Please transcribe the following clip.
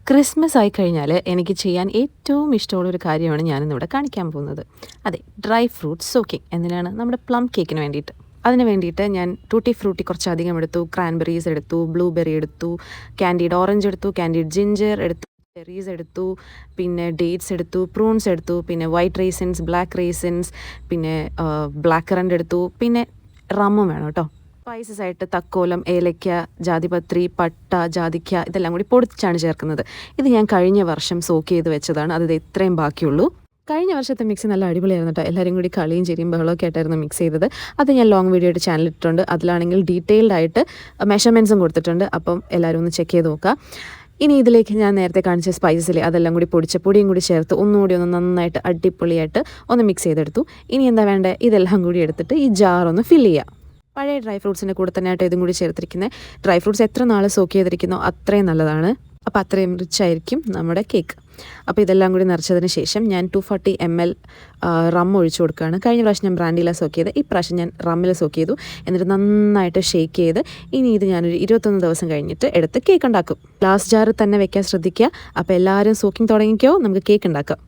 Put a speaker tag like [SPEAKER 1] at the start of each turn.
[SPEAKER 1] Christmas ആയിക്കഴിഞ്ഞാൽ എനിക്ക് ചെയ്യാൻ ഏറ്റവും ഇഷ്ടമുള്ളൊരു കാര്യമാണ് ഞാനിന്നിവിടെ കാണിക്കാൻ പോകുന്നത്. അതെ, ഡ്രൈ ഫ്രൂട്ട് സോക്കിംഗ്. എന്തിനാണ്? നമ്മുടെ പ്ലം കേക്കിന് വേണ്ടിയിട്ട്. അതിന് വേണ്ടിയിട്ട് ഞാൻ ടൂട്ടി ഫ്രൂട്ടി കുറച്ചധികം എടുത്തു, ക്രാൻബെറീസ് എടുത്തു, ബ്ലൂബെറി എടുത്തു, കാൻഡീഡ് ഓറഞ്ച് എടുത്തു, കാൻഡീഡ് ജിഞ്ചർ എടുത്തു, ചെറീസ് എടുത്തു, പിന്നെ ഡേറ്റ്സ് എടുത്തു, പ്രൂൺസ് എടുത്തു, പിന്നെ വൈറ്റ് റേസിൻസ്, ബ്ലാക്ക് റേസിൻസ്, പിന്നെ ബ്ലാക്ക് കറണ്ട് എടുത്തു, പിന്നെ റമ്മും വേണം കേട്ടോ. സ്പൈസസ് ആയിട്ട് തക്കോലം, ഏലയ്ക്ക, ജാതിപത്രി, പട്ട, ജാതിക്ക ഇതെല്ലാം കൂടി പൊടിച്ചാണ് ചേർക്കുന്നത്. ഇത് ഞാൻ കഴിഞ്ഞ വർഷം സോക്ക് ചെയ്ത് വെച്ചതാണ്. അത് ഇത്രയും ബാക്കിയുള്ളൂ. കഴിഞ്ഞ വർഷത്തെ മിക്സി നല്ല അടിപൊളിയായിരുന്നു കേട്ടോ. എല്ലാവരും കൂടി കളിയും ചിരിയും ബഹളമൊക്കെ ആയിട്ടായിരുന്നു മിക്സ് ചെയ്തത്. അത് ഞാൻ ലോങ് വീഡിയോ ആയിട്ട് ചാനൽ ഇട്ടിട്ടുണ്ട്. അതിലാണെങ്കിൽ ഡീറ്റെയിൽഡ് ആയിട്ട് മെഷർമെൻറ്റ്സും കൊടുത്തിട്ടുണ്ട്. അപ്പം എല്ലാവരും ഒന്ന് ചെക്ക് ചെയ്ത് നോക്കുക. ഇനി ഇതിലേക്ക് ഞാൻ നേരത്തെ കാണിച്ച സ്പൈസസിലെ അതെല്ലാം കൂടി പൊടിയും കൂടി ചേർത്ത് ഒന്നുകൂടി ഒന്ന് നന്നായിട്ട് അടിപൊളിയായിട്ട് ഒന്ന് മിക്സ് ചെയ്തെടുത്തു. ഇനി എന്താ വേണ്ടത്? ഇതെല്ലാം കൂടി എടുത്തിട്ട് ഈ ജാറൊന്ന് ഫില്ല് ചെയ്യാം. പഴയ ഡ്രൈ ഫ്രൂട്ട്സിൻ്റെ കൂടെ തന്നെയായിട്ട് ഇതും കൂടി ചേർത്തിരിക്കുന്നത്. ഡ്രൈ ഫ്രൂട്ട്സ് എത്ര നാൾ സോക്ക് ചെയ്തിരിക്കുന്നോ അത്രയും നല്ലതാണ്. അപ്പോൾ അത്രയും റിച്ച് ആയിരിക്കും നമ്മുടെ കേക്ക്. അപ്പോൾ ഇതെല്ലാം കൂടി നിറച്ചതിന് ശേഷം ഞാൻ 240 ml റം ഒഴിച്ചു കൊടുക്കുകയാണ്. കഴിഞ്ഞ പ്രാവശ്യം ഞാൻ ബ്രാൻഡിയിലാണ് സോക്ക് ചെയ്ത്, ഇപ്രാവശ്യം ഞാൻ റമ്മിൽ സോക്ക് ചെയ്തു. എന്നിട്ട് നന്നായിട്ട് ഷേക്ക് ചെയ്ത് ഇനി ഇത് ഞാനൊരു 21 ദിവസം കഴിഞ്ഞിട്ട് എടുത്ത് കേക്ക് ഉണ്ടാക്കും. ഗ്ലാസ് ജാറിൽ തന്നെ വെക്കാൻ ശ്രദ്ധിക്കുക. അപ്പോൾ എല്ലാവരും സോക്കിംഗ് തുടങ്ങിക്കോ, നമുക്ക് കേക്ക് ഉണ്ടാക്കാം.